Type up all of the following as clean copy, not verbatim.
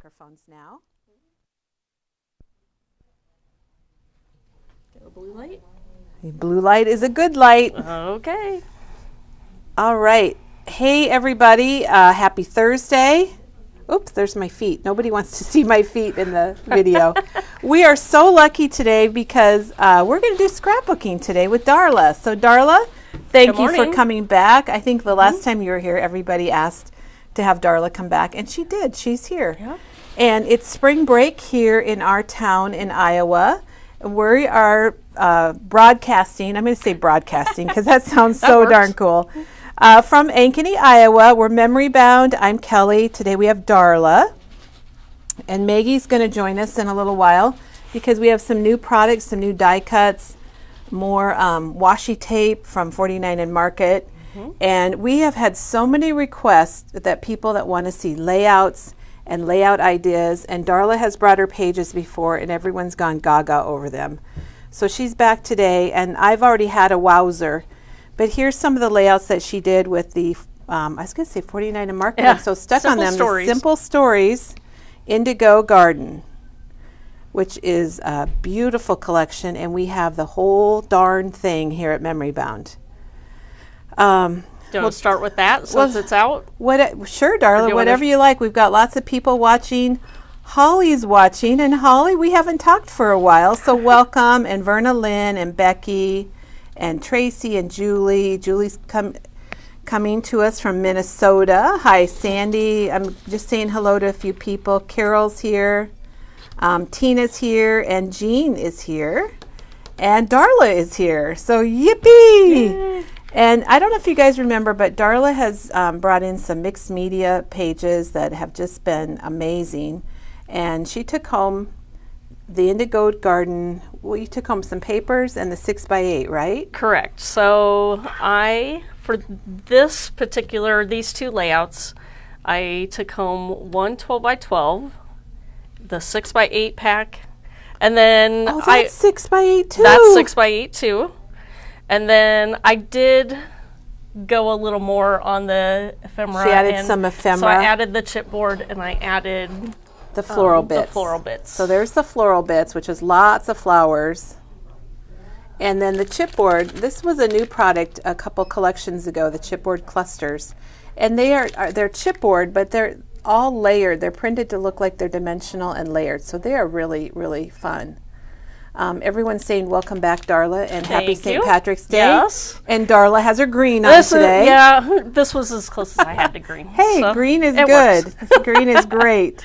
microphones now. A blue light? Blue light is a good light. Okay. All right. Hey, everybody. Happy Thursday. Oops, there's my feet. Nobody wants to see my feet in the video. We are so lucky today because we're going to do scrapbooking today with Darla. So, Darla, thank you for coming back. I think the last time you were here, everybody asked to have Darla come back, and she did. She's here. Yep. And it's spring break here in our town in Iowa. We are broadcasting. I'm going to say broadcasting because that sounds so darn cool. From Ankeny, Iowa. We're memory bound. I'm Kelly. Today we have Darla. And Maggie's going to join us in a little while because we have some new products, some new die cuts, more washi tape from 49 and Market. And we have had so many requests that people that want to see layouts and layout ideas. And Darla has brought her pages before and everyone's gone gaga over them. So she's back today and I've already had a wowzer. But here's some of the layouts that she did with the, I was going to say 49 and Market. I'm so stuck on them. The Simple Stories Indigo Garden, which is a beautiful collection. And we have the whole darn thing here at Memory Bound. Do you want to start with that since it's out? Sure, Darla, whatever you like. We've got lots of people watching. Holly's watching. And Holly, we haven't talked for a while. So welcome. And Verna Lynn and Becky and Tracy and Julie. Julie's coming to us from Minnesota. Hi, Sandy. I'm just saying hello to a few people. Carol's here. Tina's here. And Jean is here. And Darla is here. So yippee! Yay. And I don't know if you guys remember, but Darla has brought in some mixed media pages that have just been amazing. And she took home the Indigo Garden. Well, you took home some papers and the 6x8, right? Correct. So for these two layouts, I took home one 12x12, the 6x8 pack, and then that's 6x8 too. That's 6x8 too. And then I did go a little more on the ephemera. She added some ephemera. So I added the chipboard and I added the floral bits. So there's the floral bits, which is lots of flowers. And then the chipboard. This was a new product a couple collections ago, the chipboard clusters. And they're chipboard, but they're all layered. They're printed to look like they're dimensional and layered. So they are really, really fun. Everyone's saying welcome back, Darla, and happy St. Patrick's Day. Yes. And Darla has her green on today. This was as close as I had to green. Hey, so green is good. Green is great.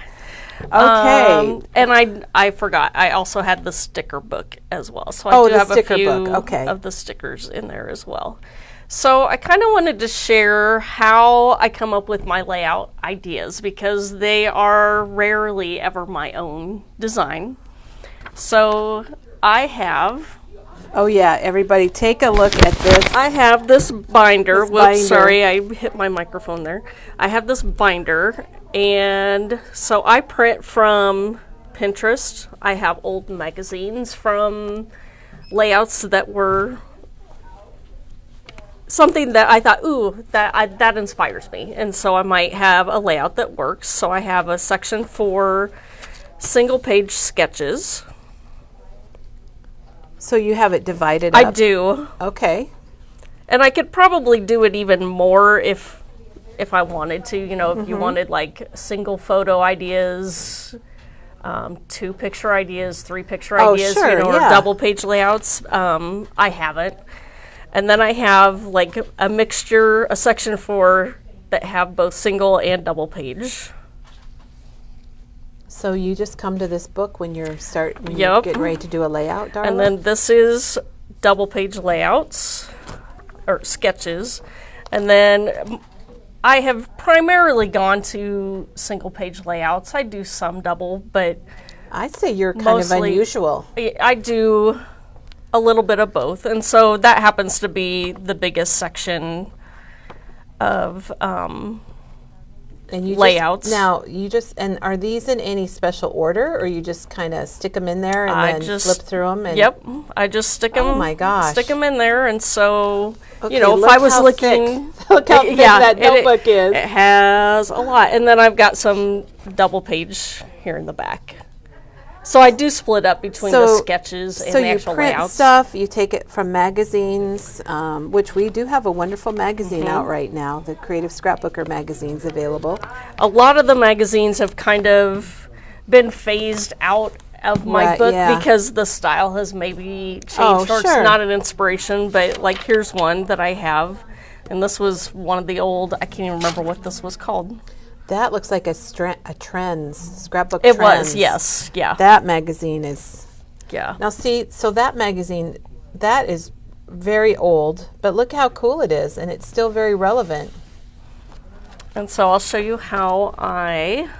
Okay. And I forgot. I also had the sticker book as well. So I do have a few of the stickers in there as well. So I kind of wanted to share how I come up with my layout ideas because they are rarely ever my own design. So I have... Oh yeah, everybody take a look at this. I have this binder. Whoops, sorry, I hit my microphone there. I have this binder, and so I print from Pinterest. I have old magazines from layouts that were something that I thought, ooh, that inspires me. And so I might have a layout that works. So I have a section for single page sketches. So you have it divided up? I do. Okay. And I could probably do it even more if I wanted to. You know, if you wanted like single photo ideas, 2 picture ideas, 3 picture ideas, sure, or double page layouts. I haven't. And then I have like a mixture, a section that have both single and double page. So you just come to this book when you're getting ready to do a layout, Darla? And then this is double page layouts or sketches. And then I have primarily gone to single page layouts. I do some double, but I'd say you're kind of unusual. I do a little bit of both. And so that happens to be the biggest section of And you layouts. And are these in any special order, or you just kind of stick them in there and then flip through them? And yep, I just stick them. Oh my gosh! Stick them in there, and so okay, if I was looking, look how thick that notebook is. It has a lot, and then I've got some double page here in the back. So I do split up between the sketches and the actual layouts. So you print stuff, you take it from magazines, which we do have a wonderful magazine out right now. The Creative Scrapbooker magazine's available. A lot of the magazines have kind of been phased out of my book because the style has maybe changed, or it's not an inspiration, but like here's one that I have, and this was one of the old, I can't even remember what this was called. That looks like a Trends, Scrapbook It Trends. was, yes, yeah. That magazine is... Yeah. Now see, so that magazine, that is very old, but look how cool it is, and it's still very relevant. And so I'll show you how I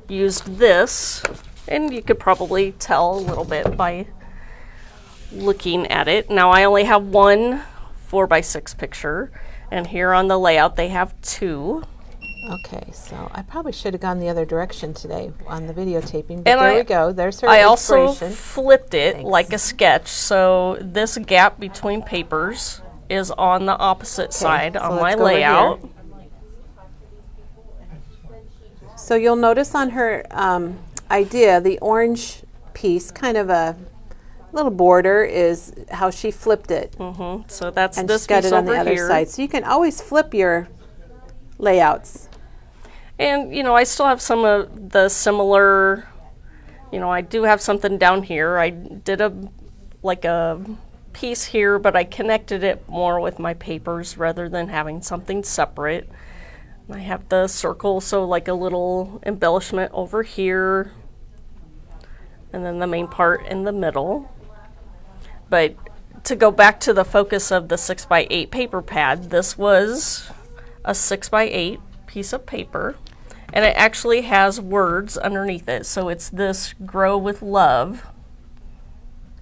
used this, and you could probably tell a little bit by looking at it. Now I only have one 4x6 picture, and here on the layout they have two. Okay, so I probably should have gone the other direction today on the videotaping, but there we go. There's her inspiration. I also flipped it like a sketch, so this gap between papers is on the opposite side on my layout. So you'll notice on her idea, the orange piece, kind of a little border, is how she flipped it. So that's and this she's got piece it on the over other here. side. So you can always flip your layouts. And, I still have some of the similar, I do have something down here. I did a piece here, but I connected it more with my papers rather than having something separate. I have the circle, so like a little embellishment over here, and then the main part in the middle. But to go back to the focus of the 6x8 paper pad, this was a 6x8 piece of paper, and it actually has words underneath it. So it's this Grow with Love.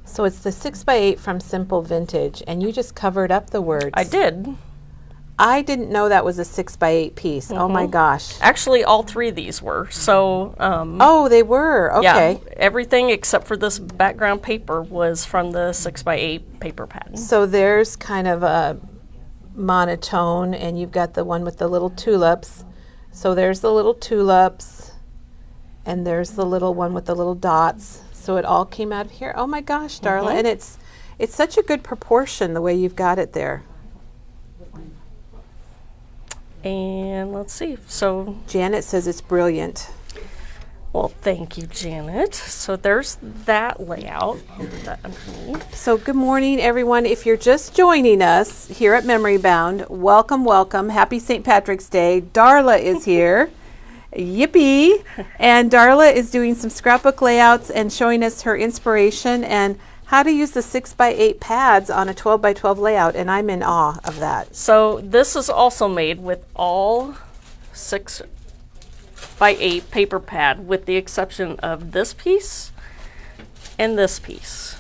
So it's the 6x8 from Simple Vintage, and you just covered up the words. I did. I didn't know that was a 6x8 piece. Oh my gosh. Actually, all three of these were. So oh, they were. Okay. Yeah, everything except for this background paper was from the 6x8 paper pad. So there's kind of a monotone, and you've got the one with the little tulips. So there's the little tulips, and there's the little one with the little dots. So it all came out of here. Oh my gosh, Darla. And it's such a good proportion the way you've got it there. And let's see. So Janet says it's brilliant. Well, thank you, Janet. So there's that layout. That underneath. So good morning, everyone. If you're just joining us here at Memory Bound, welcome, welcome. Happy St. Patrick's Day. Darla is here. Yippee. And Darla is doing some scrapbook layouts and showing us her inspiration and how to use the 6x8 pads on a 12x12 layout, and I'm in awe of that. So this is also made with all 6x8 paper pad, with the exception of this piece and this piece.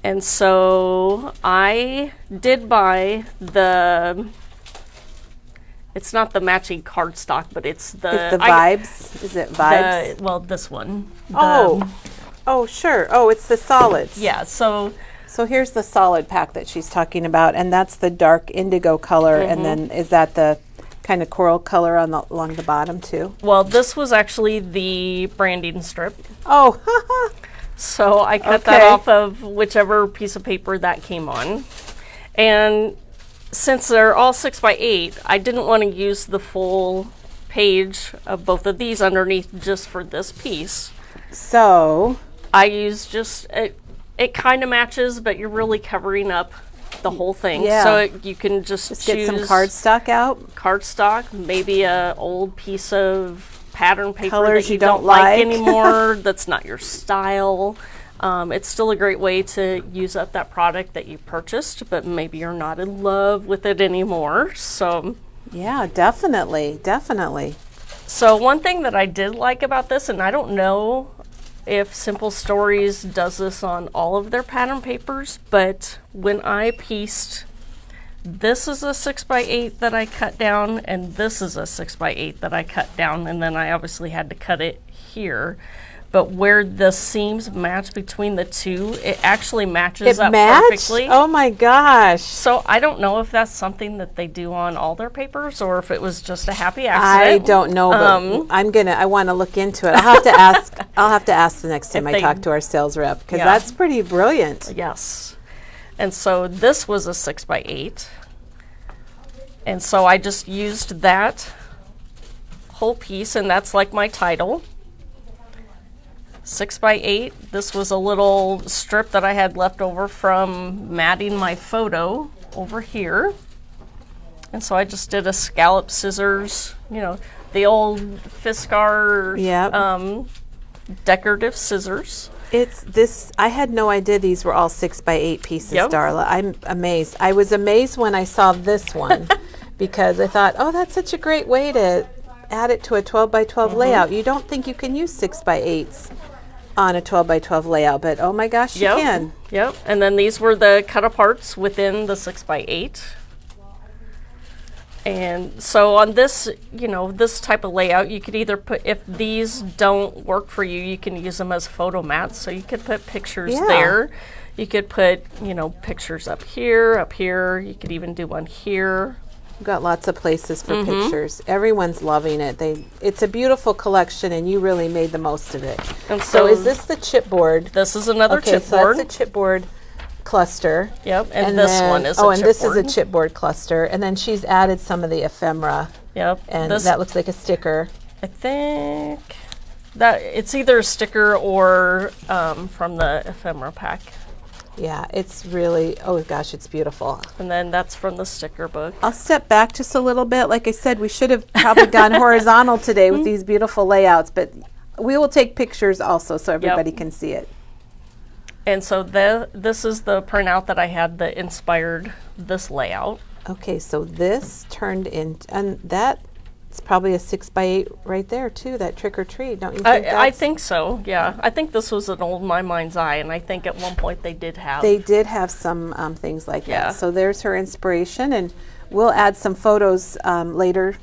And so I did buy it's not the matching cardstock, but it's the Vibes. Is it Vibes? Well, this one. Oh, sure. Oh, it's the solids. Yeah, so here's the solid pack that she's talking about, and that's the dark indigo color, and then is that the kind of coral color along the bottom too? Well, this was actually the branding strip. Oh, so I cut that off of whichever piece of paper that came on. And since they're all 6x8, I didn't want to use the full page of both of these underneath just for this piece. So I use just, it kind of matches, but you're really covering up the whole thing. Yeah. So you can just choose get some cardstock out. Cardstock, maybe a old piece of pattern paper Colors that you don't like anymore, that's not your style. It's still a great way to use up that product that you purchased, but maybe you're not in love with it anymore. So yeah, definitely. So one thing that I did like about this, and I don't know if Simple Stories does this on all of their pattern papers, but when I pieced this is a 6x8 that I cut down, and this is a 6x8 that I cut down, and then I obviously had to cut it here. But where the seams match between the two, it actually matches up perfectly. Oh my gosh. So I don't know if that's something that they do on all their papers or if it was just a happy accident. I don't know, but I want to look into it. I'll have to ask the next time I talk to our sales rep, because that's pretty brilliant. Yes. And so this was a 6x8. And so I just used that whole piece, and that's like my title. 6x8. This was a little strip that I had left over from matting my photo over here. And so I just did a scallop scissors, you know, the old Fiskar decorative scissors. I had no idea these were all 6x8 pieces, Darla. I'm amazed. I was amazed when I saw this one because I thought, oh, that's such a great way to add it to a 12x12 layout. You don't think you can use 6x8s on a 12x12 layout, but oh my gosh, you can. Yep. And then these were the cut aparts within the 6x8. And so on this, you know, this type of layout, you could either put, if these don't work for you, you can use them as photo mats. So you could put pictures there. You could put, you know, pictures up here. You could even do one here. We've got lots of places for pictures. Everyone's loving it. It's a beautiful collection, and you really made the most of it. And so is this the chipboard? This is another chipboard. So that's the chipboard cluster. Yep, and this one is a chipboard. Oh, and this is a chipboard cluster. And then she's added some of the ephemera. Yep. And that looks like a sticker. I think that it's either a sticker or from the ephemera pack. Yeah, it's really, oh gosh, it's beautiful. And then that's from the sticker book. I'll step back just a little bit. Like I said, we should have probably gone horizontal today with these beautiful layouts, but we will take pictures also so everybody can see it. And so this is the printout that I had that inspired this layout. Okay, so this turned in, and that's probably a 6x8 right there too, that trick or treat, don't you think? I think so, yeah. I think this was an old My Mind's Eye, and I think at one point they did have some things like that. So there's her inspiration, and we'll add some photos later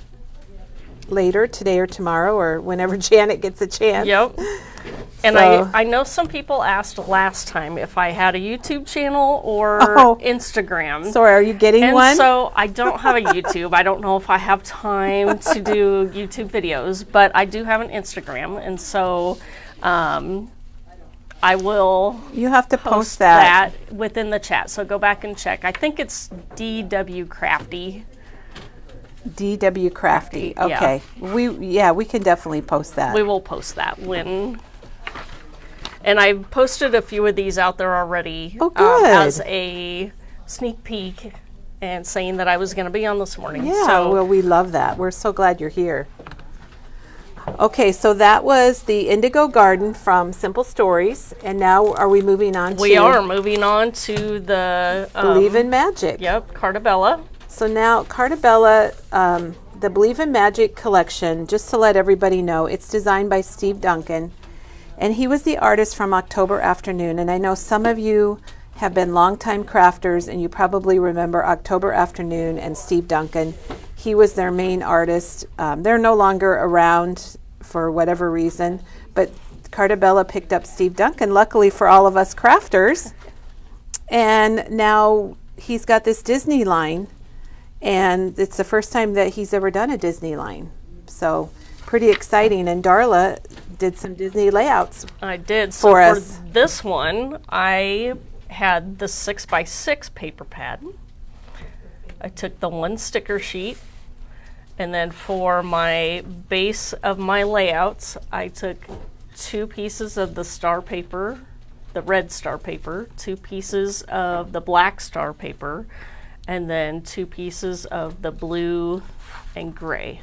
today or tomorrow or whenever Janet gets a chance. Yep. And I know some people asked last time if I had a YouTube channel or Instagram. So are you getting one? So I don't have a YouTube. I don't know if I have time to do YouTube videos, but I do have an Instagram, and so I will. You have to post that within the chat. So go back and check. I think it's DW Crafty. DW Crafty. Okay. Yeah. We can definitely post that. We will post that when. And I posted a few of these out there already as a sneak peek and saying that I was going to be on this morning. Yeah, well, we love that. We're so glad you're here. Okay, so that was the Indigo Garden from Simple Stories. And now are we moving on We are moving on to the... Believe in Magic. Yep, Cartabella. So now Cartabella, the Believe in Magic collection, just to let everybody know, it's designed by Steve Duncan. And he was the artist from October Afternoon. And I know some of you have been longtime crafters, and you probably remember October Afternoon and Steve Duncan. He was their main artist. They're no longer around for whatever reason, but Cartabella picked up Steve Duncan, luckily for all of us crafters. And now he's got this Disney line, and it's the first time that he's ever done a Disney line. So pretty exciting. And Darla did some Disney layouts. I did. So for this one, I had the 6x6 paper pad. I took the one sticker sheet, and then for my base of my layouts, I took 2 pieces of the star paper, the red star paper, 2 pieces of the black star paper, and then 2 pieces of the blue and gray.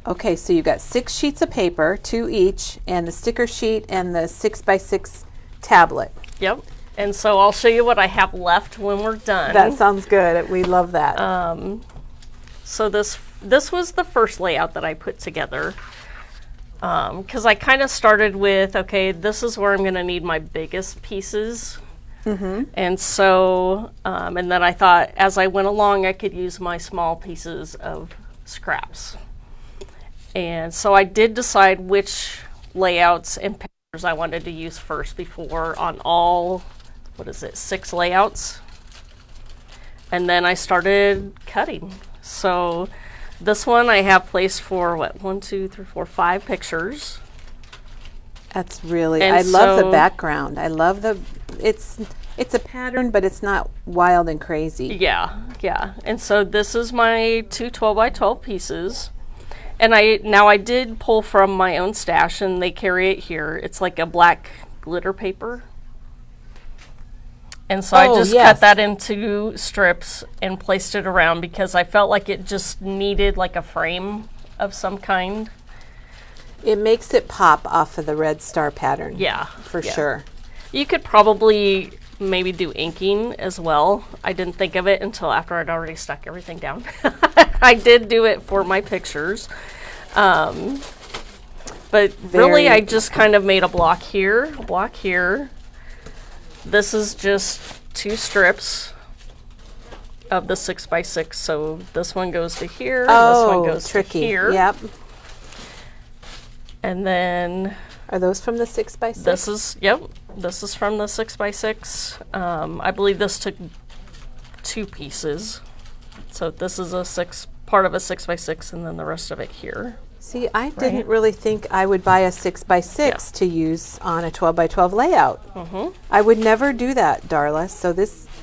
Okay, so you've got 6 sheets of paper, 2 each, and the sticker sheet and the 6x6 tablet. Yep. And so I'll show you what I have left when we're done. That sounds good. We love that. So this was the first layout that I put together. Because I kind of started with, okay, this is where I'm going to need my biggest pieces. And so, and then I thought as I went along, I could use my small pieces of scraps. And so I did decide which layouts and pictures I wanted to use first before on all, 6 layouts. And then I started cutting. So this one I have placed for 5 pictures. That's really, I love the background. I love it's a pattern, but it's not wild and crazy. Yeah. And so this is my 2 12x12 pieces. And I did pull from my own stash, and they carry it here. It's like a black glitter paper. And so I just cut that into strips and placed it around because I felt like it just needed like a frame of some kind. It makes it pop off of the red star pattern. Yeah. For sure. You could probably maybe do inking as well. I didn't think of it until after I'd already stuck everything down. I did do it for my pictures. But really I just kind of made a block here, a block here. This is just 2 strips of the 6x6. So this one goes to here, and this one goes to here. Yep. And then are those from the 6x6? This is from the 6x6. I believe this took 2 pieces. So this is part of a 6x6, and then the rest of it here. See, I didn't really think I would buy a 6x6 to use on a 12x12 layout. I would never do that, Darla. So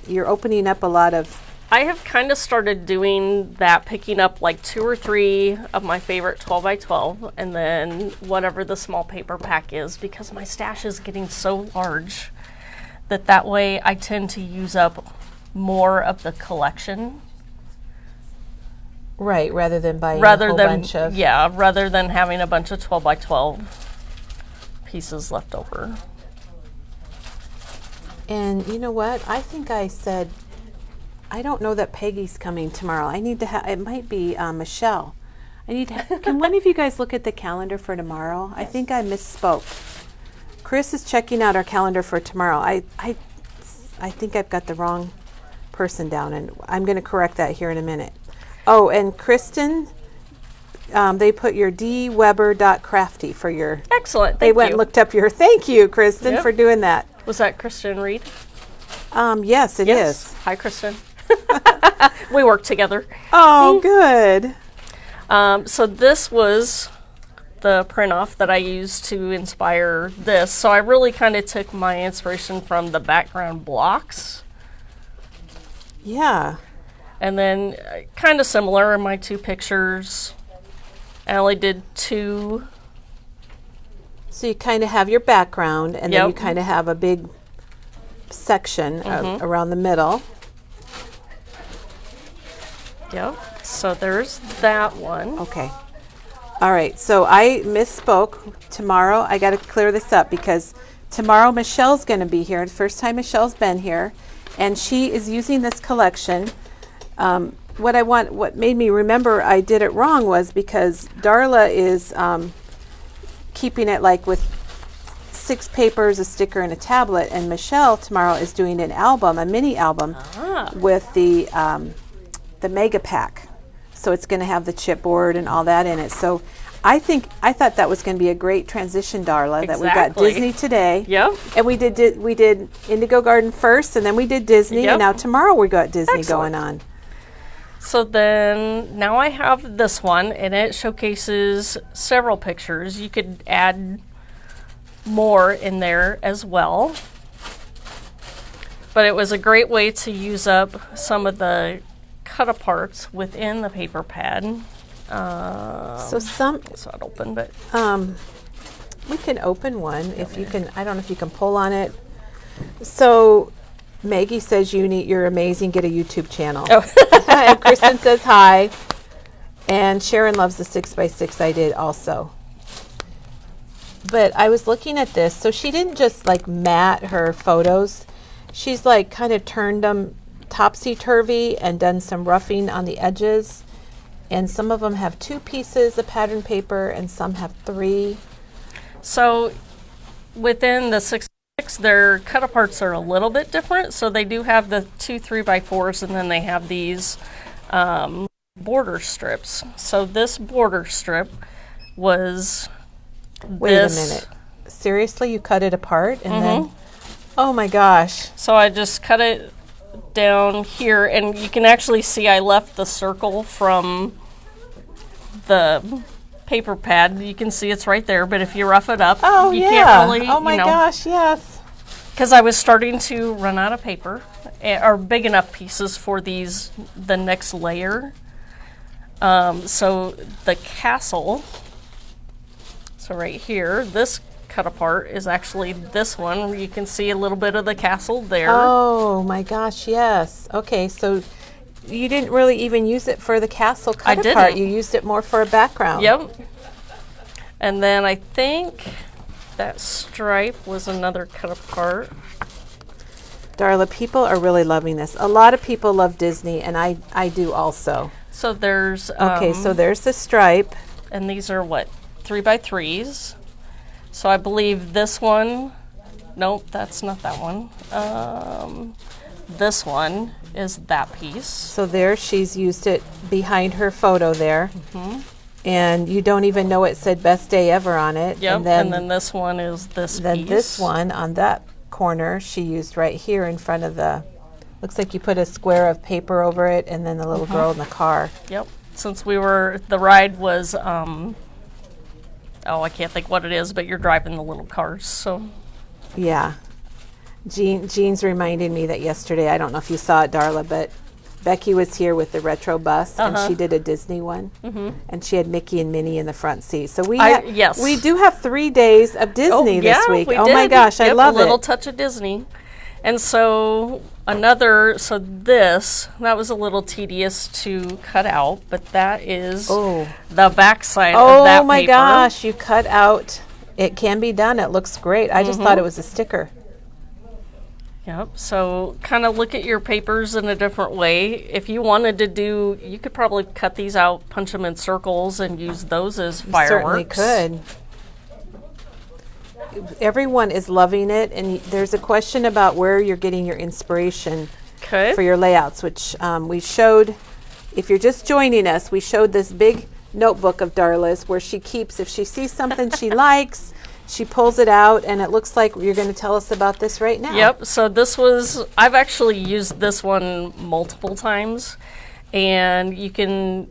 you're opening up a lot of... I have kind of started doing that, picking up like 2 or 3 of my favorite 12x12, and then whatever the small paper pack is, because my stash is getting so large that way I tend to use up more of the collection. Right, rather than buying a whole bunch of... Yeah, rather than having a bunch of 12x12 pieces left over. And you know what? I think I said... I don't know that Peggy's coming tomorrow. I need to have, it might be Michelle. I need to can one of you guys look at the calendar for tomorrow? I think I misspoke. Chris is checking out our calendar for tomorrow. I think I've got the wrong person down, and I'm going to correct that here in a minute. Oh, and Kristen, they put your dweber.crafty for your... Excellent, They went and looked up your... Thank you, Kristen, for doing that. Was that Kristen Reed? Yes, it is. Hi, Kristen. We work together. Oh, good. So this was the print off that I used to inspire this. So I really kind of took my inspiration from the background blocks. Yeah. And then kind of similar in my 2 pictures. I only did 2. So you kind of have your background, and then you kind of have a big section around the middle. Yep. So there's that one. Okay. All right. So I misspoke. Tomorrow, I got to clear this up because tomorrow Michelle's going to be here. The first time Michelle's been here, and she is using this collection. What made me remember I did it wrong was because Darla is keeping it like with 6 papers, a sticker, and a tablet, and Michelle tomorrow is doing an album, a mini album, with the mega pack. So it's going to have the chipboard and all that in it. So I thought that was going to be a great transition, Darla. That we got Disney today. Yep. And we did Indigo Garden first, and then we did Disney, and now tomorrow we got Disney going on. So then now I have this one, and it showcases several pictures. You could add more in there as well. But it was a great way to use up some of the cut aparts within the paper pad. It's not open, but we can open one if you can. I don't know if you can pull on it. So Maggie says you're amazing. Get a YouTube channel. And Kristen says hi. And Sharon loves the 6x6 I did also. But I was looking at this. So she didn't just like mat her photos. She's like kind of turned them topsy-turvy and done some roughing on the edges. And some of them have 2 pieces of pattern paper and some have 3. So within the 6 Their cut aparts are a little bit different. So they do have the 2 3x4s, and then they have these border strips. So this border strip was Wait a minute. Seriously, you cut it apart and then, oh my gosh. So I just cut it down here, and you can actually see I left the circle from the paper pad. You can see it's right there, but if you rough it up, you can't really, oh my gosh, yes. Because I was starting to run out of paper, or big enough pieces for the next layer. So the castle, so right here, this cut apart is actually this one, where you can see a little bit of the castle there. Oh my gosh, yes. Okay, so you didn't really even use it for the castle cut apart. You used it more for a background. Yep. And then I think that stripe was another cut apart. Darla, people are really loving this. A lot of people love Disney, and I do also. So there's... okay, so there's the stripe. And these are what? 3x3s. So I believe this one... Nope, that's not that one. This one is that piece. So there, she's used it behind her photo there. And you don't even know it said best day ever on it. Yep, and then this one is this piece. Then this one on that corner she used right here in front of the, looks like you put a square of paper over it and then the little girl in the car. Yep, since the ride was, oh, I can't think what it is, but you're driving the little cars, so. Yeah. Jean's reminded me that yesterday, I don't know if you saw it, Darla, but Becky was here with the retro bus, and she did a Disney one, and she had Mickey and Minnie in the front seat. So we do have 3 days of Disney this week. We oh did. My gosh, I love it. A little touch of Disney. And so this, that was a little tedious to cut out, but that is the back side of that paper. Oh my gosh, you cut out. It can be done. It looks great. I just thought it was a sticker. Yep, so kind of look at your papers in a different way. If you wanted to you could probably cut these out, punch them in circles, and use those as fireworks. You certainly could. Everyone is loving it, and there's a question about where you're getting your inspiration for your layouts, which we showed. If you're just joining us, we showed this big notebook of Darla's where she keeps, if she sees something she likes, she pulls it out, and it looks like you're going to tell us about this right now. Yep, so I've actually used this one multiple times, and you can,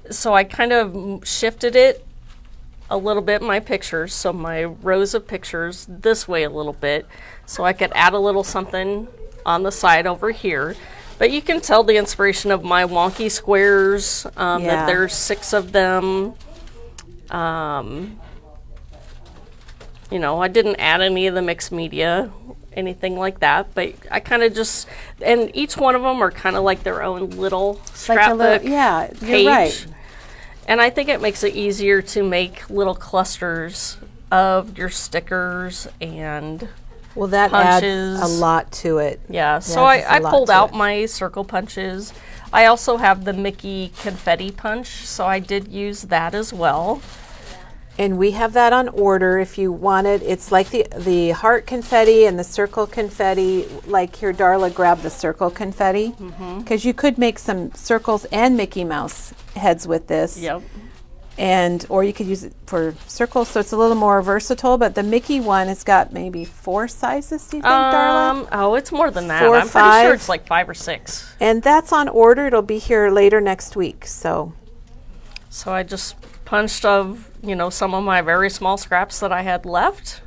so I kind of shifted it a little bit, my pictures, so my rows of pictures this way a little bit, so I could add a little something on the side over here. But you can tell the inspiration of my wonky squares, that there's 6 of them. You know, I didn't add any of the mixed media, anything like that, but I kind of just, and each one of them are kind of like their own little scrapbook page. You're right. And I think it makes it easier to make little clusters of your stickers and that punches. Adds a lot to it. Yeah, so I pulled out my circle punches. I also have the Mickey confetti punch, so I did use that as well. And we have that on order if you want it. It's like the heart confetti and the circle confetti. Like here, Darla grabbed the circle confetti because you could make some circles and Mickey Mouse heads with this. Yep. Or you could use it for circles, so it's a little more versatile. But the Mickey one has got maybe 4 sizes. Do you think, Darla? Oh, it's more than that. 4 or I'm 5. pretty sure it's like 5 or 6. And that's on order. It'll be here later next week. So I just punched some of my very small scraps that I had left.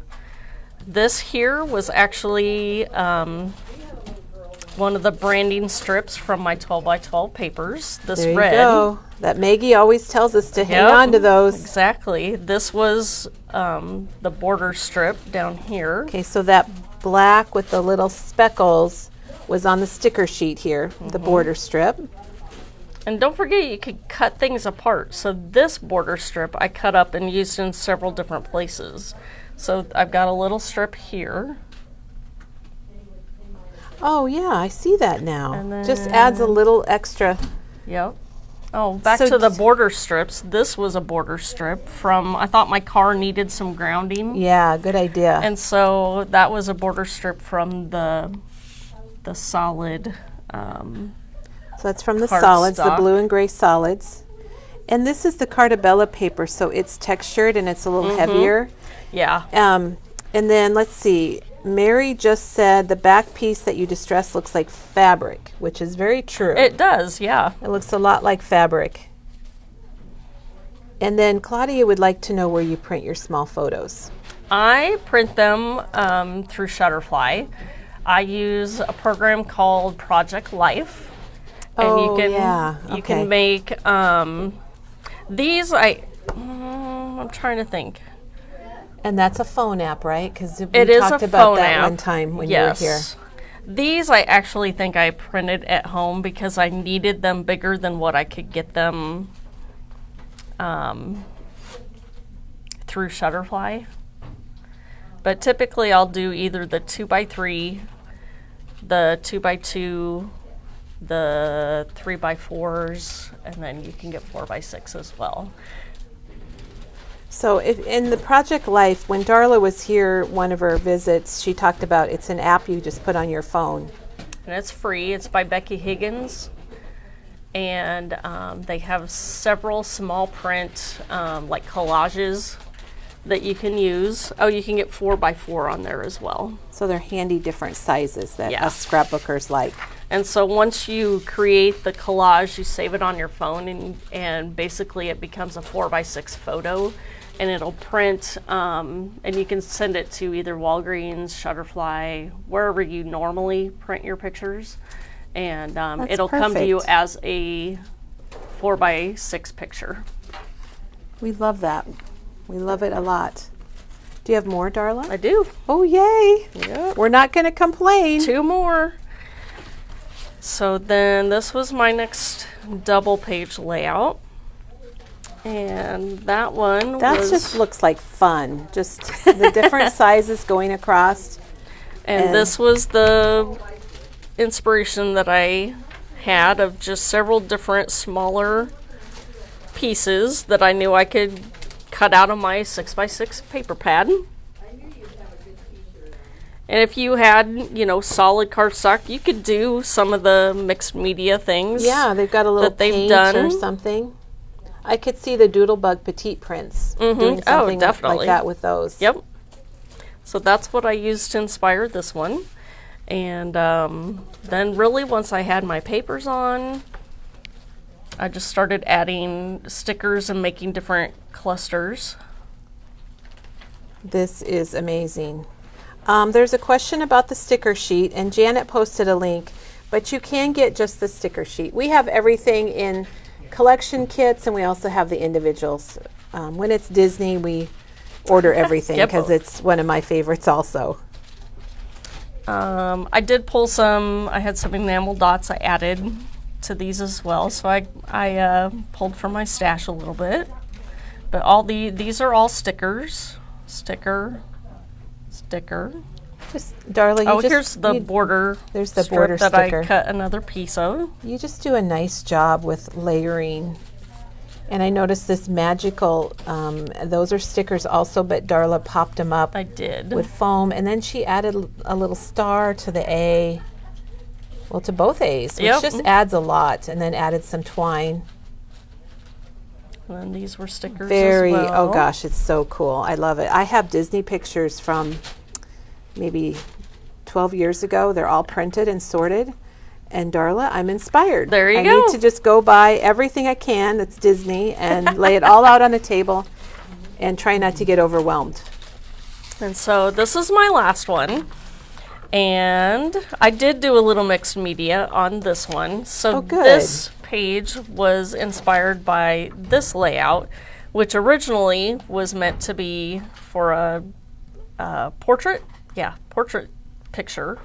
This here was actually one of the branding strips from my 12x12 papers. This there you red. Go. That Maggie always tells us to hang on to those. Exactly. This was the border strip down here. Okay, so that black with the little speckles was on the sticker sheet here, the border strip. And don't forget, you could cut things apart. So this border strip I cut up and used in several different places. So I've got a little strip here. Oh yeah, I see that now. Just adds a little extra. Yep. Oh, back to the border strips. This was a border strip from, I thought my car needed some grounding. Yeah, good idea. And so that was a border strip from the solid. So that's from the solids, the blue and gray solids. And this is the Cartabella paper, so it's textured and it's a little heavier. Yeah. And then let's see. Mary just said the back piece that you distressed looks like fabric, which is very true. It does, yeah. It looks a lot like fabric. And then Claudia would like to know where you print your small photos. I print them through Shutterfly. I use a program called Project Life. And you can make these. I'm trying to think. And that's a phone app, right? Because we talked about that one time when you were here. These I actually think I printed at home because I needed them bigger than what I could get them through Shutterfly. But typically I'll do either the 2x3, the 2x2, the 3x4s, and then you can get 4x6 as well. So in the Project Life, when Darla was here, one of her visits, she talked about it's an app you just put on your phone. And it's free. It's by Becky Higgins. And they have several small print, like collages that you can use. Oh, you can get 4x4 on there as well. So they're handy different sizes that us scrapbookers like. And so once you create the collage, you save it on your phone, and basically it becomes a 4x6 photo. And it'll print, and you can send it to either Walgreens, Shutterfly, wherever you normally print your pictures. And it'll come to you as a 4x6 picture. We love that. We love it a lot. Do you have more, Darla? I do. Oh, yay. Yep. We're not going to complain. 2 more. So then this was my next double page layout. And that one just looks like fun. Just the different sizes going across. And this was the inspiration that I had of just several different smaller pieces that I knew I could cut out of my 6x6 paper pad. And if you had, solid cardstock, you could do some of the mixed media things. Yeah, they've got a little paint or something. I could see the Doodlebug petite prints doing something like that with those. Yep. So that's what I used to inspire this one. And then really once I had my papers on, I just started adding stickers and making different clusters. This is amazing. There's a question about the sticker sheet, and Janet posted a link, but you can get just the sticker sheet. We have everything in collection kits, and we also have the individuals. When it's Disney, we order everything because it's one of my favorites also. I did pull I had some enamel dots I added to these as well, so I pulled from my stash a little bit. But these are all stickers. Sticker. Just, Darla, here's the border. There's the border that sticker. I cut another piece of. You just do a nice job with layering. And I noticed this magical, those are stickers also, but Darla popped them up. I did. With foam. And then she added a little star to the A. Well, to both A's, which just adds a lot. And then added some twine. And then these were stickers as well. Oh gosh, it's so cool. I love it. I have Disney pictures from maybe 12 years ago. They're all printed and sorted. And Darla, I'm inspired. There you go. go. I need to just go buy everything I can that's Disney and lay it all out on the table and try not to get overwhelmed. And so this is my last one. And I did do a little mixed media on this one. So this page was inspired by this layout, which originally was meant to be for a portrait. Yeah, portrait picture.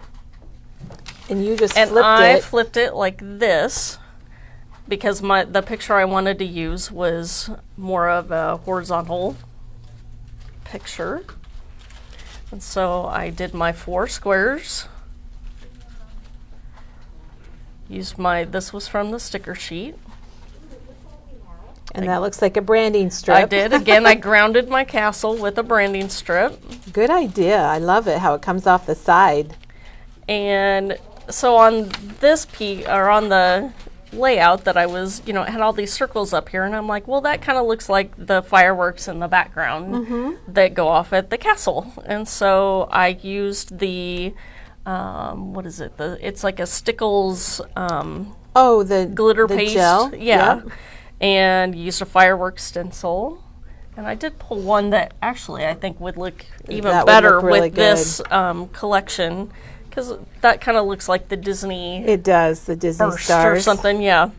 And you just flipped it like this because the picture I wanted to use was more of a horizontal picture. And so I did my 4 squares. Used this was from the sticker sheet. And that looks like a branding strip. I did. Again, I grounded my castle with a branding strip. Good idea. I love it, how it comes off the side. And so on this piece, or on the layout that I was, it had all these circles up here, and I'm like, well, that kind of looks like the fireworks in the background that go off at the castle. And so I used the, what is it? It's like a Stickles the glitter the paste. gel. Yeah. Yep. And used a fireworks stencil. And I did pull one that actually I think would look even better really with this collection, because that kind of looks like the Disney. It does, the Disney stars or something, yeah.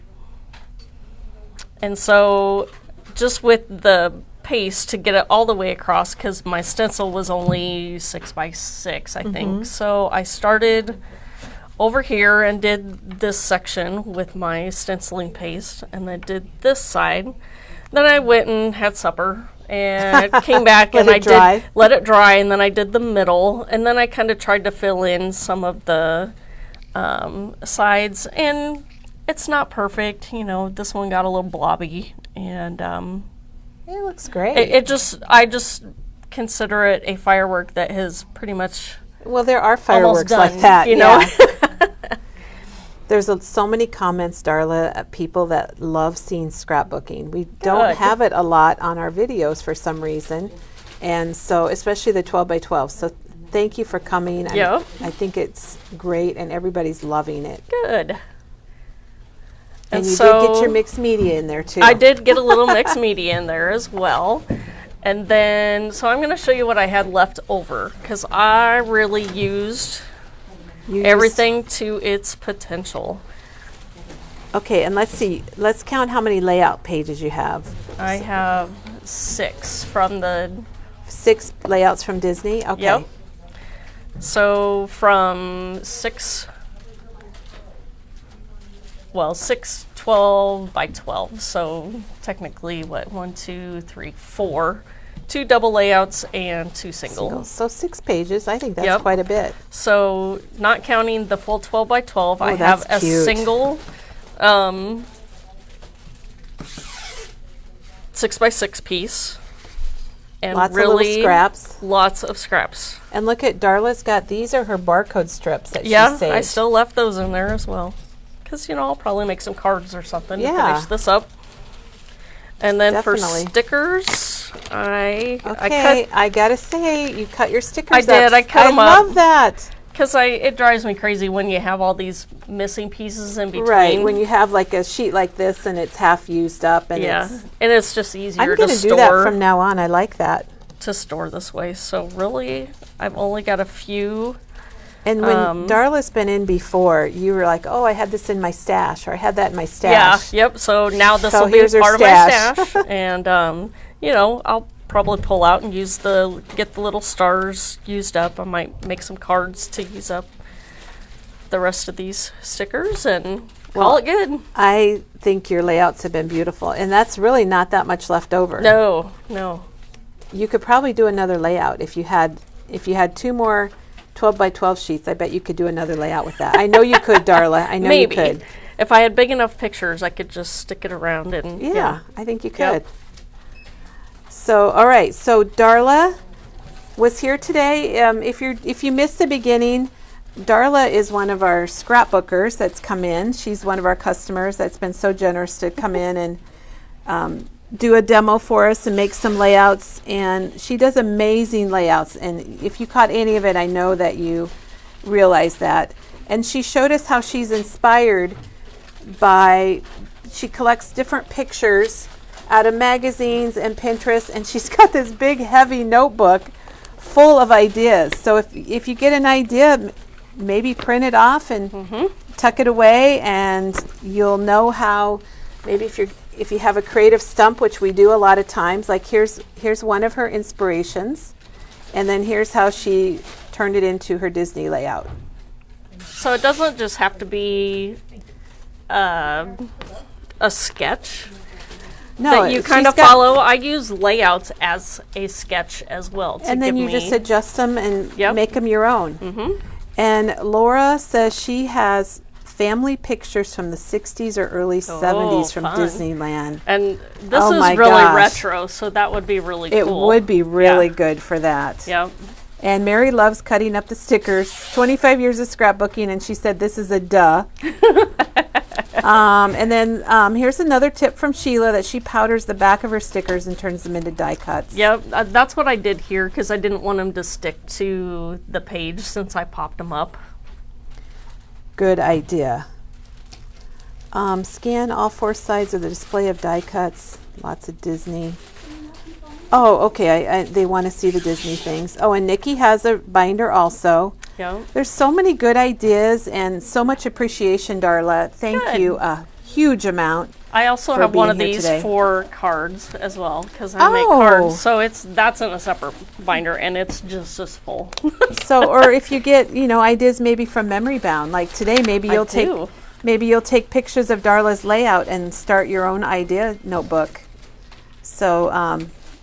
And so, just with the paste to get it all the way across, because my stencil was only 6 by 6, I think. So I started over here and did this section with my stenciling paste, and then did this side. Then I went and had supper and came back and let it dry, and then I did the middle, and then I kind of tried to fill in some of the sides, and it's not perfect. This one got a little blobby, and it looks great. I just consider it a firework that has pretty much there are fireworks done, like that, Yeah. There's so many comments, Darla, people that love seeing scrapbooking. We don't have it a lot on our videos for some reason, and so especially the 12 by 12. So thank you for coming. I think it's great, and everybody's loving it. Good. And you did get your mixed media in there too. I did get a little mixed media in there as well. And then, so I'm going to show you what I had left over, because I really used everything to its potential. Okay, and let's see. Let's count how many layout pages you have. I have 6 from the... 6 layouts from Disney? Okay. Yep. So from 6, 12 by 12. So technically, 1, 2, 3, 4. 2 double layouts and 2 singles. So 6 pages. I think that's quite a bit. So not counting the full 12 by 12, I have a single 6 by 6 piece. And lots really of little scraps. Lots of scraps. And look at Darla's got, these are her barcode strips that she saved. I still left those in there as well. Because, I'll probably make some cards or something to finish this up. And then for stickers, I gotta say, you cut your stickers up. I did. I cut them up. I love that. Because it drives me crazy when you have all these missing pieces in between. Right, when you have like a sheet like this and it's half used up. And it's just easier to store. I'm going to do that from now on. I like that. To store this way. So really, I've only got a few. And when Darla's been in before, you were like, oh, I had this in my stash, or I had that in my stash. Yeah, yep. So now this will be part of my stash. And, I'll probably pull out and get the little stars used up. I might make some cards to use up the rest of these stickers and call it good. I think your layouts have been beautiful, and that's really not that much left over. No. You could probably do another layout if you had 2 more 12 by 12 sheets. I bet you could do another layout with that. I know you could, Darla. I know Maybe. You could. If I had big enough pictures, I could just stick it around and I think you could. Yep. So, all right. So Darla was here today. If you missed the beginning, Darla is one of our scrapbookers that's come in. She's one of our customers that's been so generous to come in and do a demo for us and make some layouts. And she does amazing layouts. And if you caught any of it, I know that you realize that. And she showed us how she's inspired by, she collects different pictures out of magazines and Pinterest, and she's got this big heavy notebook full of ideas. So if you get an idea, maybe print it off and tuck it away, and you'll know how, maybe if you have a creative stump, which we do a lot of times, like here's one of her inspirations, and then here's how she turned it into her Disney layout. So it doesn't just have to be a sketch that you kind of follow. I use layouts as a sketch as well. And then you just adjust them and make them your own. And Laura says she has family pictures from the 60s or early 70s from fun. Disneyland. And this is really retro, so that would be really cool. It would be really good for that. Yeah. And Mary loves cutting up the stickers. 25 years of scrapbooking, and she said this is a duh. And then here's another tip from Sheila that she powders the back of her stickers and turns them into die cuts. Yep, that's what I did here because I didn't want them to stick to the page since I popped them up. Good idea. Scan all 4 sides of the display of die cuts. Lots of Disney. Oh, okay. They want to see the Disney things. Oh, and Nikki has a binder also. Yeah. There's so many good ideas and so much appreciation, Darla. Thank you a huge amount. I also have one of these for cards as well because I make cards. So that's in a separate binder and it's just as full. So, or if you get, ideas maybe from Memory Bound, like today, maybe you'll take pictures of Darla's layout and start your own idea notebook. So,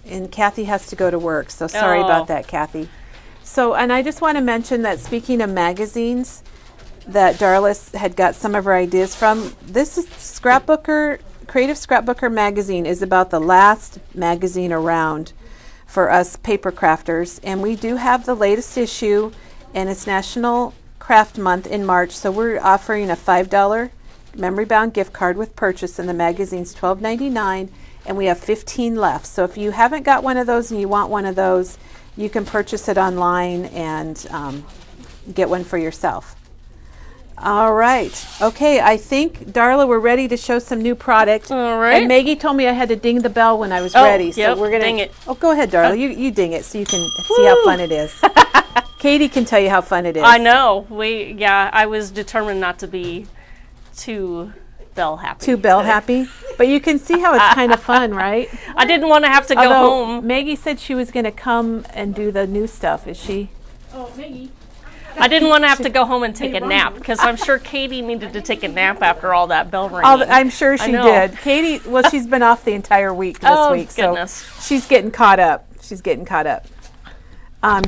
and Kathy has to go to work, so sorry about that, Kathy. So, and I just want to mention that speaking of magazines that Darla had got some of her ideas from, this is Creative Scrapbooker magazine is about the last magazine around for us paper crafters, and we do have the latest issue, and it's National Craft Month in March, so we're offering a $5 Memory Bound gift card with purchase, and the magazine's $12.99. And we have 15 left. So if you haven't got one of those and you want one of those, you can purchase it online and get one for yourself. All right. Okay, I think, Darla, we're ready to show some new product. All right. And Maggie told me I had to ding the bell when I was ready. So we're going to ding it. Oh, go ahead, Darla. You ding it so you can see how fun it is. Katie can tell you how fun it is. I know. I was determined not to be too bell happy. Too bell happy? But you can see how it's kind of fun, right? I didn't want to have to go home. Maggie said she was going to come and do the new stuff. Is she? Oh, Maggie. I didn't want to have to go home and take a nap because I'm sure Katie needed to take a nap after all that bell ringing. I'm sure she did. Katie, she's been off the entire week this week. Goodness. So she's getting caught up.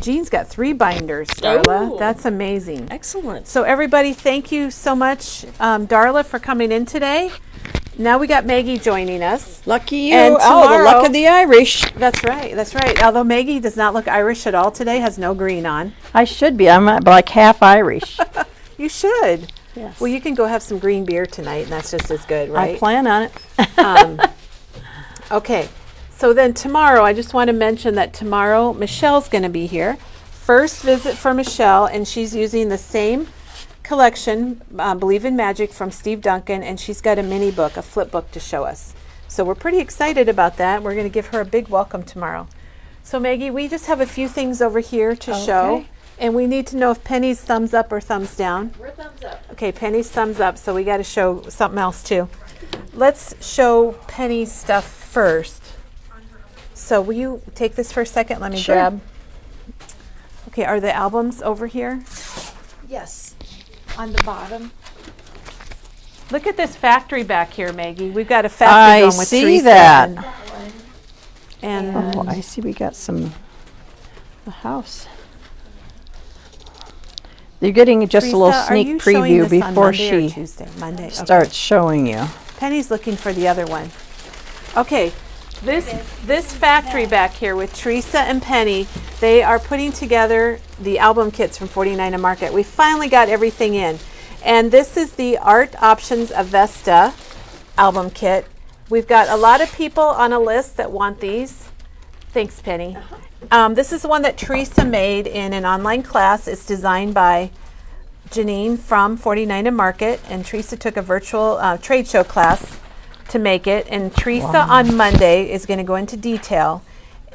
Jean's got 3 binders, Darla. Ooh. That's amazing. Excellent. So everybody, thank you so much, Darla, for coming in today. Now we got Maggie joining us. Lucky you. And tomorrow, the luck of the Irish. That's right. Although Maggie does not look Irish at all today, has no green on. I should be. I'm like half Irish. You should. Yes. Well, you can go have some green beer tonight, and that's just as good, right? I plan on it. Okay. So then tomorrow, I just want to mention that tomorrow Michelle's going to be here. First visit for Michelle, and she's using the same collection, Believe in Magic from Steve Duncan, and she's got a mini book, a flip book to show us. So we're pretty excited about that. We're going to give her a big welcome tomorrow. So Maggie, we just have a few things over here to show, and we need to know if Penny's thumbs up or thumbs down. We're thumbs up. Okay, Penny's thumbs up, so we got to show something else too. Let's show Penny's stuff first. So will you take this for a second? Let me grab. Okay, are the albums over here? Yes. On the bottom. Look at this factory back here, Maggie. We've got a factory going with see Teresa that. And Oh, I see we got the house. You're getting just Teresa, a little are sneak you showing preview this on before Monday or she Tuesday? Monday. Okay. starts showing you. Penny's looking for the other one. Okay, this factory back here with Teresa and Penny, they are putting together the album kits from 49 and Market. We finally got everything in. And this is the Art Options Avesta album kit. We've got a lot of people on a list that want these. Thanks, Penny. This is the one that Teresa made in an online class. It's designed by Janine from 49 and Market, and Teresa took a virtual trade show class to make it. And Teresa on Monday is going to go into detail.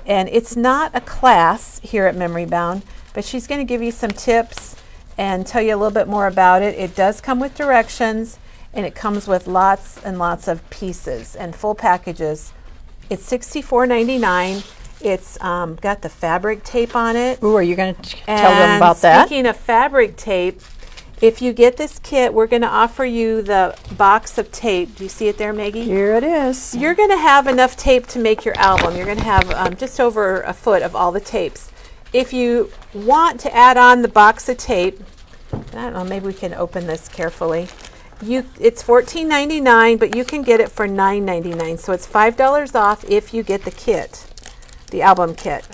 And it's not a class here at Memory Bound, but she's going to give you some tips and tell you a little bit more about it. It does come with directions, and it comes with lots and lots of pieces and full packages. It's $64.99. It's got the fabric tape on it. Ooh, are you going to tell them about that? Speaking of fabric tape, if you get this kit, we're going to offer you the box of tape. Do you see it there, Maggie? Here it is. You're going to have enough tape to make your album. You're going to have just over a foot of all the tapes. If you want to add on the box of tape, I don't know, maybe we can open this carefully. It's $14.99, but you can get it for $9.99. So it's $5 off if you get the kit, the album kit.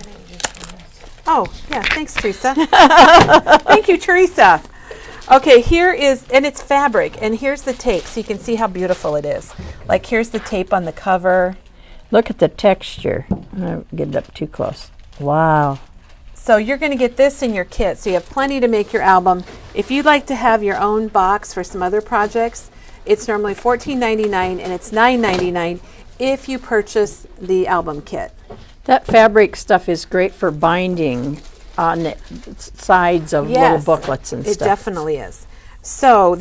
Oh, yeah, thanks, Teresa. Thank you, Teresa. Okay, here is, and it's fabric, and here's the tape, so you can see how beautiful it is. Like, here's the tape on the cover. Look at the texture. I don't get it up too close. Wow. So you're going to get this in your kit, so you have plenty to make your album. If you'd like to have your own box for some other projects, it's normally $14.99, and it's $9.99 if you purchase the album kit. That fabric stuff is great for binding on the sides of little booklets and stuff. It definitely is. So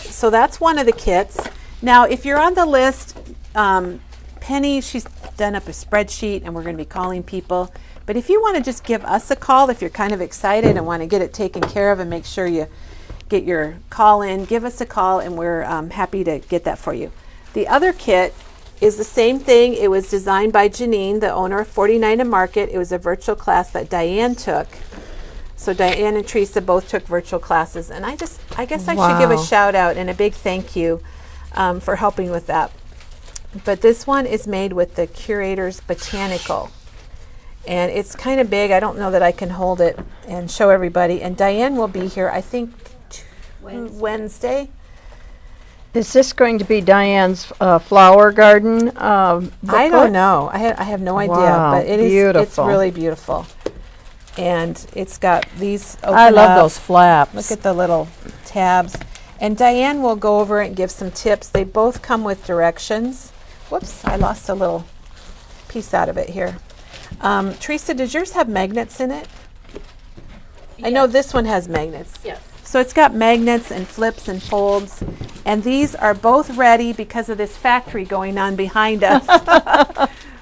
so that's one of the kits. Now, if you're on the list, Penny, she's done up a spreadsheet, and we're going to be calling people. But if you want to just give us a call, if you're kind of excited and want to get it taken care of and make sure you get your call in, give us a call, and we're happy to get that for you. The other kit is the same thing. It was designed by Janine, the owner of 49 and Market. It was a virtual class that Diane took. So Diane and Teresa both took virtual classes. And I guess I should give a shout out and a big thank you for helping with that. But this one is made with the Curator's Botanical. And it's kind of big. I don't know that I can hold it and show everybody. And Diane will be here, I think, Wednesday. Is this going to be Diane's flower garden booklet? I don't know. I have no idea. Wow, but it is beautiful. It's really beautiful. And it's got these open I love up. those flaps. Look at the little tabs. And Diane will go over it and give some tips. They both come with directions. Whoops, I lost a little piece out of it here. Teresa, does yours have magnets in it? I know this one has magnets. Yes. So it's got magnets and flips and folds. And these are both ready because of this factory going on behind us.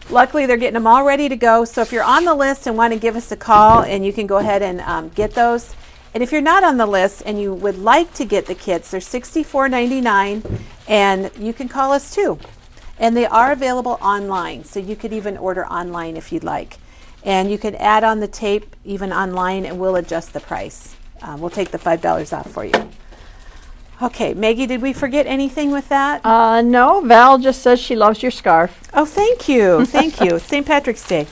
Luckily, they're getting them all ready to go. So if you're on the list and want to give us a call, and you can go ahead and get those. And if you're not on the list and you would like to get the kits, they're $64.99, and you can call us too. And they are available online, so you could even order online if you'd like. And you can add on the tape even online, and we'll adjust the price. We'll take the $5 off for you. Okay, Maggie, did we forget anything with that? No, Val just says she loves your scarf. Oh, thank you. Thank you. St. Patrick's Day.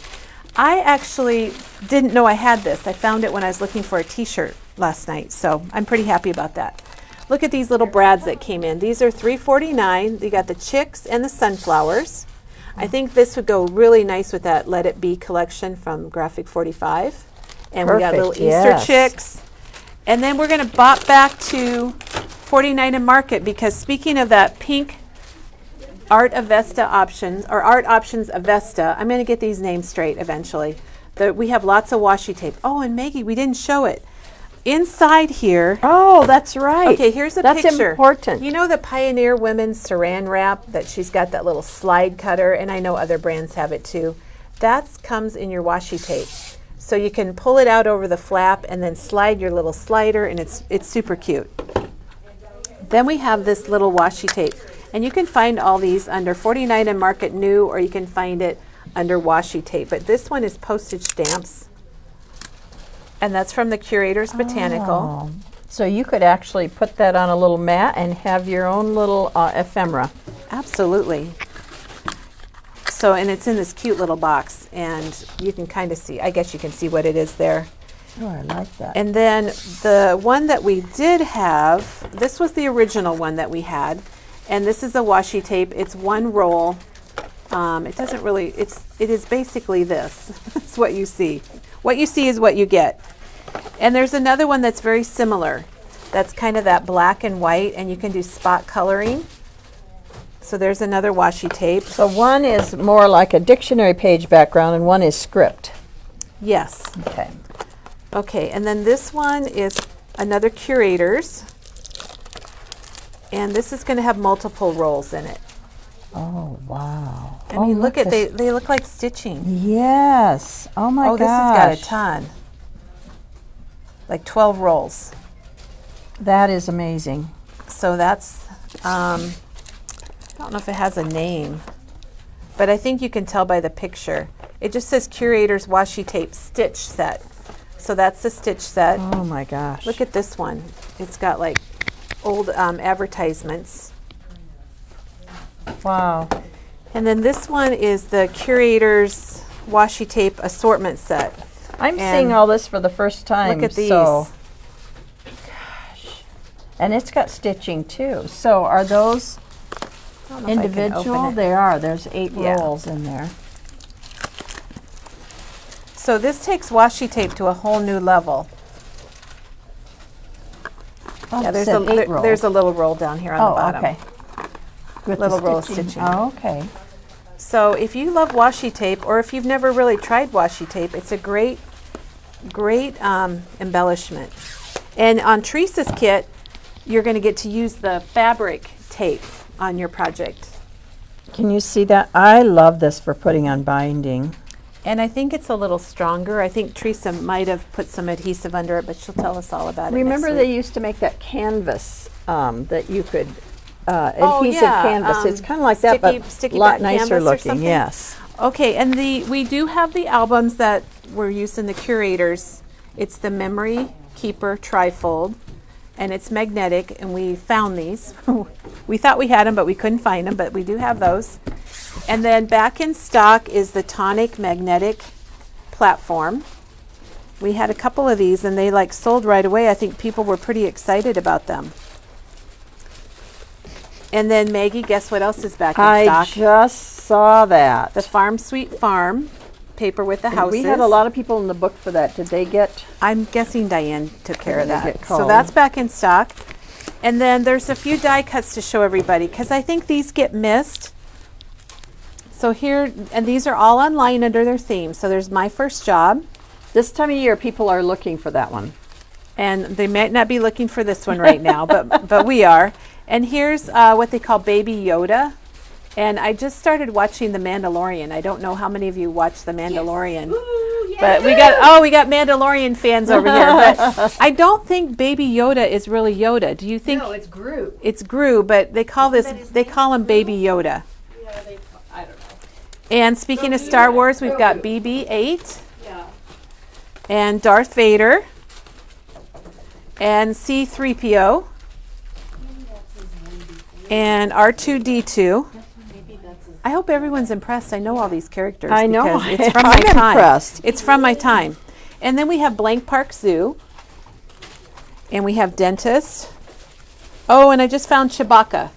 I actually didn't know I had this. I found it when I was looking for a t-shirt last night, so I'm pretty happy about that. Look at these little brads that came in. These are $3.49. You got the chicks and the sunflowers. I think this would go really nice with that Let It Be collection from Graphic 45. And we got little Easter chicks. And then we're going to bop back to 49 and Market, because speaking of that pink Art Avesta options, or Art Options Avesta, I'm going to get these names straight eventually. We have lots of washi tape. Oh, and Maggie, we didn't show it. Inside here. Oh, that's right. Okay, here's a picture. That's important. You know the Pioneer Women's Saran Wrap that she's got that little slide cutter, and I know other brands have it too. That comes in your washi tape. So you can pull it out over the flap and then slide your little slider, and it's super cute. Then we have this little washi tape, and you can find all these under 49 and Market New, or you can find it under washi tape. But this one is postage stamps. And that's from the Curator's Botanical. So you could actually put that on a little mat and have your own little ephemera. Absolutely. So, and it's in this cute little box, and you can kind of see, I guess you can see what it is there. Oh, I like that. And then the one that we did have, this was the original one that we had, and this is a washi tape. It's one roll. It doesn't really, it is basically this. That's what you see. What you see is what you get. And there's another one that's very similar. That's kind of that black and white, and you can do spot coloring. So there's another washi tape. So one is more like a dictionary page background, and one is script. Yes. Okay. Okay, and then this one is another Curator's. And this is going to have multiple rolls in it. Oh, wow. I mean, look at, they look like stitching. Yes. Oh, my gosh. Oh, this has got a ton. Like 12 rolls. That is amazing. So that's, I don't know if it has a name, but I think you can tell by the picture. It just says Curator's Washi Tape Stitch Set. So that's the stitch set. Oh, my gosh. Look at this one. It's got like old advertisements. Wow. And then this one is the Curator's washi tape assortment set. I'm And seeing all this for the first time. look at these. So, gosh. And it's got stitching too. So are those I don't know if I can individual? open it. They are. There's 8 Yeah. rolls in there. So this takes washi tape to a whole new level. Oh, Yeah, it there's said a 8 rolls. there's a little roll down here on the bottom. okay. With Little the roll of stitching. stitching. Oh, okay. So if you love washi tape, or if you've never really tried washi tape, it's a great embellishment. And on Teresa's kit, you're going to get to use the fabric tape on your project. Can you see that? I love this for putting on binding. And I think it's a little stronger. I think Teresa might have put some adhesive under it, but she'll tell us all about it. Remember next they week. used to make that canvas that you could Oh, adhesive yeah, canvas. It's kind of like that, but sticky a lot back nicer canvas or looking. something? Yes. Okay, and we do have the albums that were used in the Curators. It's the Memory Keeper Trifold, and it's magnetic, and we found these. We thought we had them, but we couldn't find them, but we do have those. And then back in stock is the Tonic Magnetic Platform. We had a couple of these, and they like sold right away. I think people were pretty excited about them. And then Maggie, guess what else is back in I stock? just saw that. The Farm Sweet Farm paper with the houses. We had a lot of people in the book for that. Did they get? I'm guessing Diane took care of Did they that. get So called? that's back in stock. And then there's a few die cuts to show everybody because I think these get missed. So here, and these are all online under their theme. So there's My First Job. This time of year, people are looking for that one. And they might not be looking for this one right now, but we are. And here's what they call Baby Yoda. And I just started watching The Mandalorian. I don't know how many of you watch The Mandalorian. Yes. Ooh, yeah. But we got Mandalorian fans over here. But I don't think Baby Yoda is really Yoda. Do you think? No, it's Groot. It's Gru, but they call Isn't that his they name, call him Baby Yoda. Yeah, I don't know. And speaking of Star Wars, we've got BB-8 Yeah. and Darth Vader and C-3PO and R2-D2. I hope everyone's impressed. I know all these characters. I know. because It's from my I'm time. impressed. It's from my time. And then we have Blank Park Zoo. And we have Dentist. Oh, and I just found Chewbacca.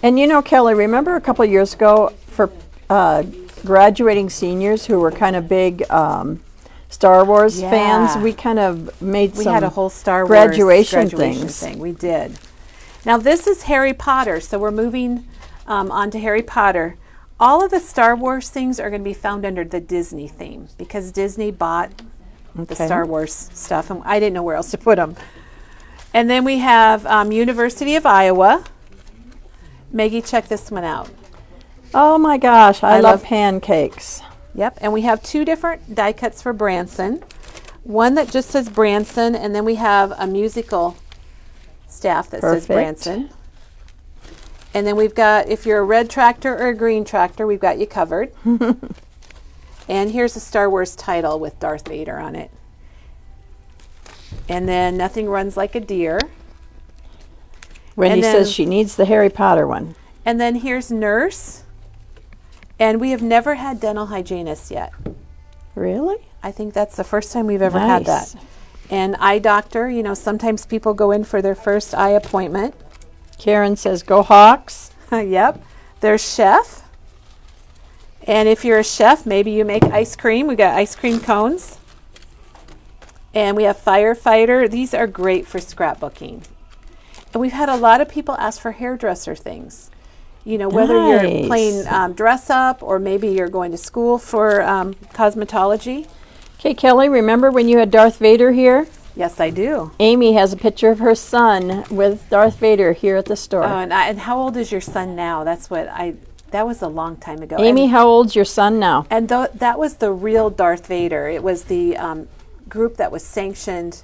And you know, Kelly, remember a couple of years ago for graduating seniors who were kind of big Star Wars Yeah. fans, we kind of made We some had a whole Star Wars graduation things. thing. We did. Now this is Harry Potter, so we're moving on to Harry Potter. All of the Star Wars things are going to be found under the Disney theme because Disney bought the Okay. Star Wars stuff, and I didn't know where else to put them. And then we have University of Iowa. Maggie, check this one out. Oh my gosh, I love love- pancakes. Yep, and we have two different die cuts for Branson. One that just says Branson, and then we have a musical staff that says Perfect. Branson. And then we've got, if you're a red tractor or a green tractor, we've got you covered. And here's a Star Wars title with Darth Vader on it. And then Nothing Runs Like a Deer. Wendy And then- says she needs the Harry Potter one. And then here's Nurse. And we have never had dental hygienist yet. Really? I think that's the first time we've ever had Nice. that. And eye doctor, you know, sometimes people go in for their first eye appointment. Karen says, go Hawks. Yep. There's chef. And if you're a chef, maybe you make ice cream. We got ice cream cones. And we have firefighter. These are great for scrapbooking. And we've had a lot of people ask for hairdresser things. You know, whether you're Nice. playing dress up or maybe you're going to school for cosmetology. Okay, Kelly, remember when you had Darth Vader here? Yes, I do. Amy has a picture of her son with Darth Vader here at the store. Oh, and how old is your son now? That was a long time ago. Amy, and, how old's your son now? and that was the real Darth Vader. It was the group that was sanctioned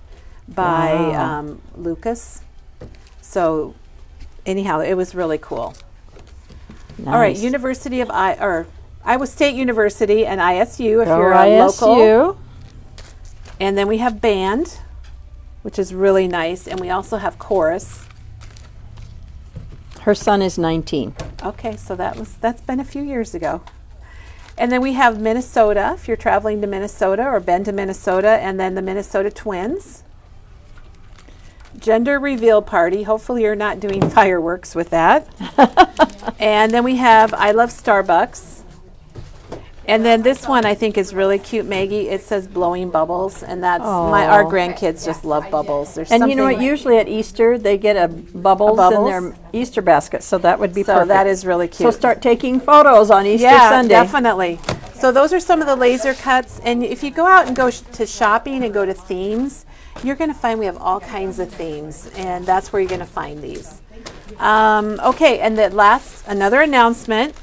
by Wow. Lucas. So, anyhow, it was really cool. Nice. All right, University of Iowa State University and ISU if Go you're ISU. local. And then we have band, which is really nice, and we also have chorus. Her son is 19. Okay, so that's been a few years ago. And then we have Minnesota, if you're traveling to Minnesota or been to Minnesota, and then the Minnesota Twins. Gender reveal party. Hopefully you're not doing fireworks with that. And then we have I Love Starbucks. And then this one I think is really cute, Maggie. It says blowing bubbles, and that's our grandkids just love bubbles. There's And you know what? Usually at Easter they get a bubbles in their Easter basket, so that would be perfect. So that is really cute. So start taking photos on Easter Sunday. Yeah, definitely. So those are some of the laser cuts, and if you go out and go to shopping and go to themes, you're going to find we have all kinds of themes, and that's where you're going to find these. Okay, and another announcement.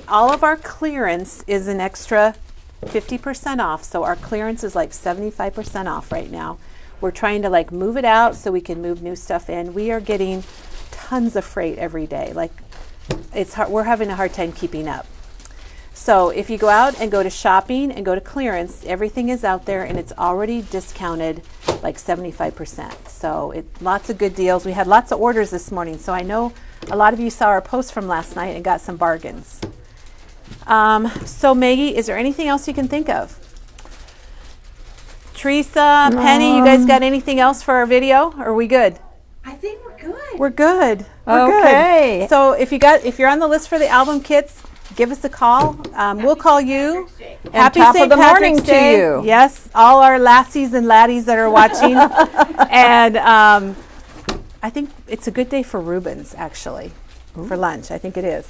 All of our clearance is an extra 50% off. So our clearance is like 75% off right now. We're trying to like move it out so we can move new stuff in. We are getting tons of freight every day. Like it's hard, we're having a hard time keeping up. So if you go out and go to shopping and go to clearance, everything is out there and it's already discounted like 75%. So lots of good deals. We had lots of orders this morning. So I know a lot of you saw our post from last night and got some bargains. So Maggie, is there anything else you can think of? Teresa, Penny, you guys got anything else for our video? Or are we good? I think we're good. We're good. Okay. Good. So if you're on the list for the album kits, give us a call. We'll call you. Happy top St. of the Patrick's morning to Day. you. Yes, all our lassies and laddies that are watching. And I think it's a good day for Reubens, actually, for lunch. I think it is.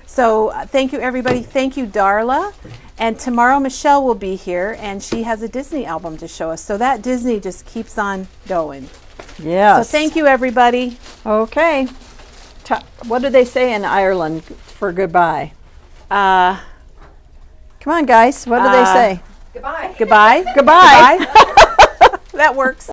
So thank you, everybody. Thank you, Darla. And tomorrow, Michelle will be here, and she has a Disney album to show us. So that Disney just keeps on going. Yes. So thank you, everybody. Okay. What do they say in Ireland for goodbye? Come on, guys. What do they say? Goodbye. Goodbye. Goodbye. That works.